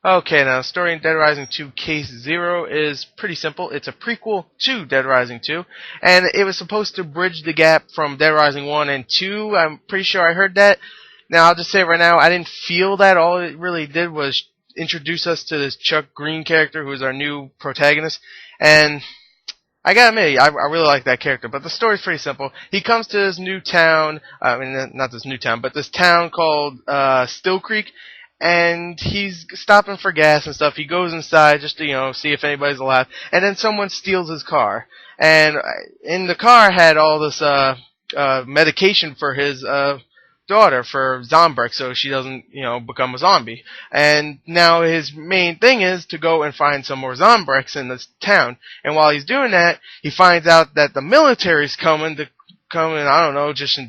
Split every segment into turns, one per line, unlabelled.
Okay, now the story in Dead Rising 2 Case Zero is pretty simple. It's a prequel to Dead Rising 2, and it was supposed to bridge the gap from Dead Rising 1 and 2. I'm pretty sure I heard that. Now, I'll just say right now, I didn't feel that. All it really did was introduce us to this Chuck Green character, who's our new protagonist, and I gotta admit, I really like that character, but the story's pretty simple. He comes to this new town, I mean, not this new town, but this town called Still Creek, and he's stopping for gas and stuff. He goes inside just to, see if anybody's alive, and then someone steals his car. And in the car had all this medication for his daughter for Zombrex, so she doesn't, become a zombie. And now his main thing is to go and find some more Zombrex in this town. And while he's doing that, he finds out that the military's coming to come and, I don't know, just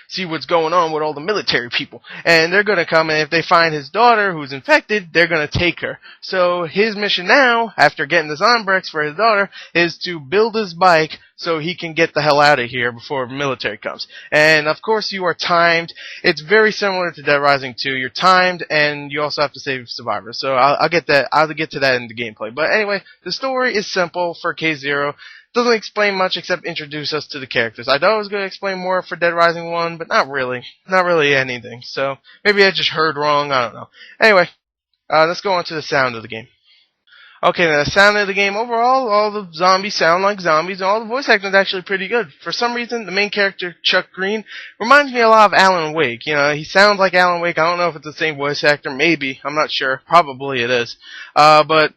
see what's going on with all the military people. And they're going to come, and if they find his daughter who's infected, they're going to take her. So his mission now, after getting the Zombrex for his daughter, is to build his bike so he can get the hell out of here before the military comes. And of course you are timed. It's very similar to Dead Rising 2. You're timed, and you also have to save survivors. So I'll get that. I'll get to that in the gameplay. But anyway, the story is simple for K0. Doesn't explain much except introduce us to the characters. I thought it was going to explain more for Dead Rising 1, but not really. Not really anything. So maybe I just heard wrong. I don't know. Anyway, let's go on to the sound of the game. Okay, now the sound of the game overall, all the zombies sound like zombies, and all the voice acting is actually pretty good. For some reason, the main character, Chuck Green, reminds me a lot of Alan Wake. He sounds like Alan Wake. I don't know if it's the same voice actor. Maybe. I'm not sure. Probably it is. But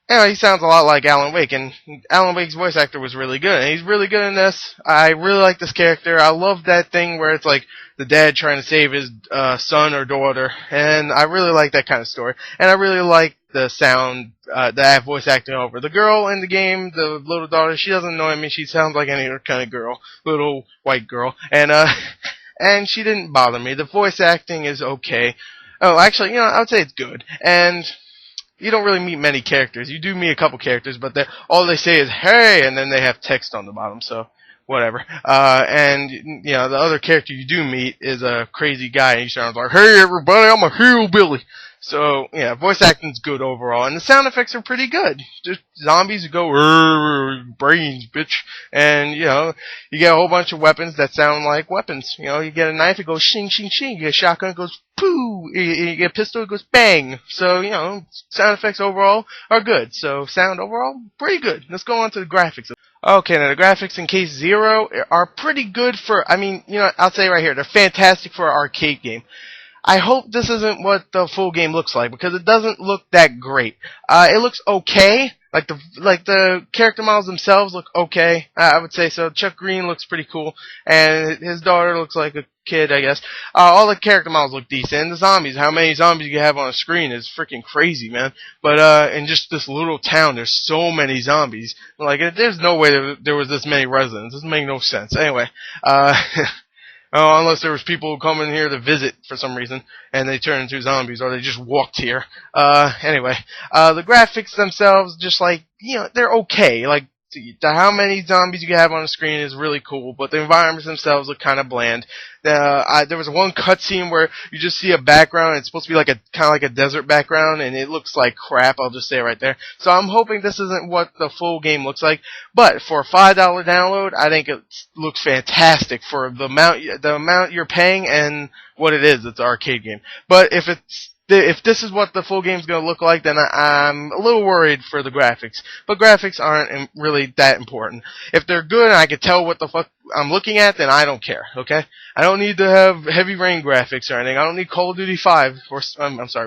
he sounds a lot like Alan Wake, and Alan Wake's voice actor was really good. And he's really good in this. I really like this character. I love that thing where it's like the dad trying to save his son or daughter, and I really like that kind of story. And I really like the sound that I have voice acting over. The girl in the game, the little daughter, she doesn't annoy me. She sounds like any other kind of girl, little white girl, and and she didn't bother me. The voice acting is okay. Oh, actually, I would say it's good. And you don't really meet many characters. You do meet a couple characters, but all they say is, hey, and then they have text on the bottom, so whatever. And the other character you do meet is a crazy guy, and he sounds like, hey, everybody, I'm a hillbilly. So, voice acting's good overall, and the sound effects are pretty good. Just zombies who go, brains, bitch, and, you get a whole bunch of weapons that sound like weapons. You get a knife, it goes shing, shing, shing. You get a shotgun, it goes poo. You get a pistol, it goes bang. So, sound effects overall are good. So, sound overall, pretty good. Let's go on to the graphics. Okay, now the graphics in Case Zero are pretty good for, I'll say right here, they're fantastic for an arcade game. I hope this isn't what the full game looks like, because it doesn't look that great. It looks okay. Like the character models themselves look okay. I would say so. Chuck Green looks pretty cool, and his daughter looks like a kid, I guess. All the character models look decent. And the zombies, how many zombies you have on a screen is freaking crazy, man. But in just this little town, there's so many zombies. Like, there's no way there was this many residents. This doesn't make no sense. Anyway, oh, unless there was people who come in here to visit for some reason, and they turn into zombies, or they just walked here. Anyway, the graphics themselves, just they're okay. Like, how many zombies you have on the screen is really cool, but the environments themselves look kind of bland. There was one cutscene where you just see a background. It's supposed to be kind of like a desert background, and it looks like crap. I'll just say it right there. So I'm hoping this isn't what the full game looks like. But for a $5 download, I think it looks fantastic for the amount you're paying and what it is. It's an arcade game. But if this is what the full game's going to look like, then I'm a little worried for the graphics. But graphics aren't really that important. If they're good and I can tell what the fuck I'm looking at, then I don't care, okay? I don't need to have Heavy Rain graphics or anything. I don't need Call of Duty 5, or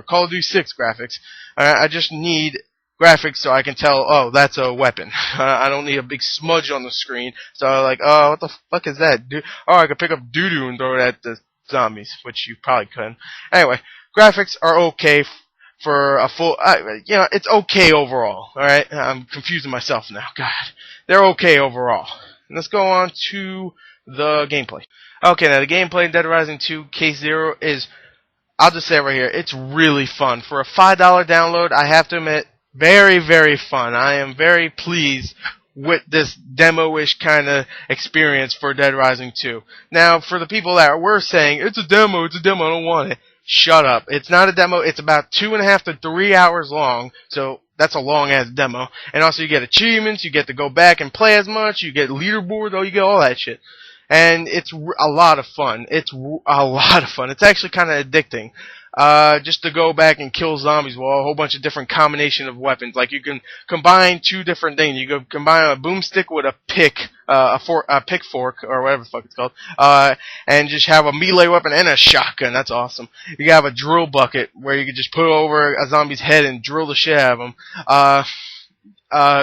Call of Duty 6 graphics. I just need graphics so I can tell, oh, that's a weapon. I don't need a big smudge on the screen. So I'm like, oh, what the fuck is that? I could pick up doo-doo and throw it at the zombies, which you probably couldn't. Anyway, graphics are okay for a full, it's okay overall, alright? I'm confusing myself now, God. They're okay overall. And let's go on to the gameplay. Okay, now the gameplay in Dead Rising 2 Case Zero is, I'll just say it right here, it's really fun. For a $5 download, I have to admit, very, very fun. I am very pleased with this demo-ish kind of experience for Dead Rising 2. Now, for the people that were saying, it's a demo, I don't want it. Shut up. It's not a demo. It's about 2.5 to 3 hours long. So that's a long ass demo. And also you get achievements. You get to go back and play as much. You get leaderboard. Oh, you get all that shit. And it's a lot of fun. It's a lot of fun. It's actually kind of addicting. Just to go back and kill zombies with a whole bunch of different combination of weapons. Like you can combine two different things. You can combine a boomstick with a pick, a pick fork, or whatever the fuck it's called, and just have a melee weapon and a shotgun. That's awesome. You can have a drill bucket where you can just put over a zombie's head and drill the shit out of them.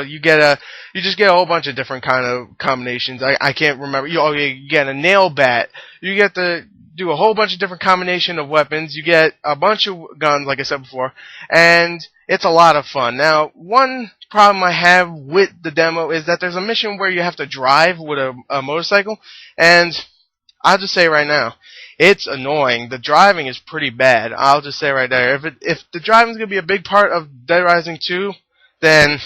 You just get a whole bunch of different kind of combinations. I can't remember. You get a nail bat. You get to do a whole bunch of different combination of weapons. You get a bunch of guns, like I said before, and it's a lot of fun. Now, one problem I have with the demo is that there's a mission where you have to drive with a motorcycle, and I'll just say right now, it's annoying. The driving is pretty bad. I'll just say right there, if the driving is gonna be a big part of Dead Rising 2, then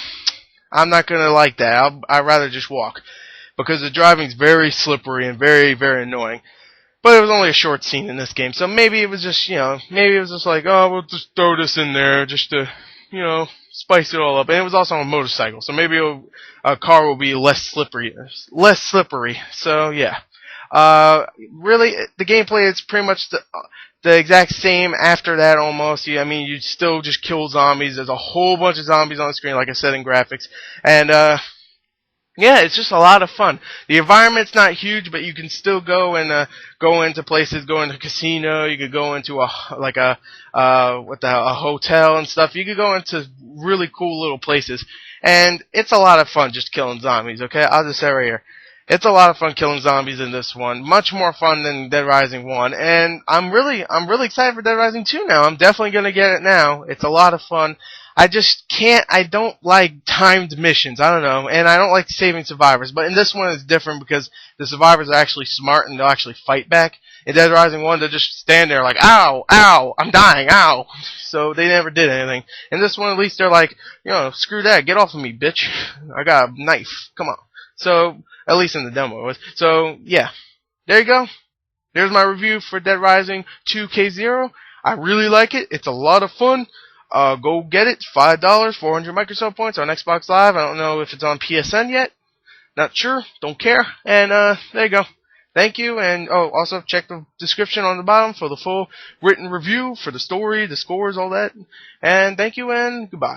I'm not gonna like that. I'd rather just walk, because the driving's very slippery and very, very annoying. But it was only a short scene in this game, so maybe it was just, maybe it was just like, oh, we'll just throw this in there just to, spice it all up. And it was also on a motorcycle, so maybe a car will be less slippery. So yeah, really, the gameplay is pretty much the exact same after that almost. You still just kill zombies. There's a whole bunch of zombies on the screen, like I said, in graphics, and yeah, it's just a lot of fun. The environment's not huge, but you can still go and go into places, go into a casino. You could go into a hotel and stuff. You could go into really cool little places, and it's a lot of fun just killing zombies. Okay, I'll just say right here, it's a lot of fun killing zombies in this one. Much more fun than Dead Rising 1, and I'm really excited for Dead Rising 2 now. I'm definitely gonna get it now. It's a lot of fun. I don't like timed missions, I don't know, and I don't like saving survivors, but in this one it's different because the survivors are actually smart and they'll actually fight back. In Dead Rising 1, they'll just stand there like, ow, ow, I'm dying, ow. So they never did anything. In this one, at least they're like, screw that, get off of me, bitch. I got a knife, come on. So, at least in the demo it was. So, yeah. There you go. There's my review for Dead Rising 2 K0. I really like it. It's a lot of fun. Go get it. $5, 400 Microsoft points on Xbox Live. I don't know if it's on PSN yet. Not sure. Don't care. And there you go. Thank you. And also check the description on the bottom for the full written review for the story, the scores, all that. And thank you and goodbye.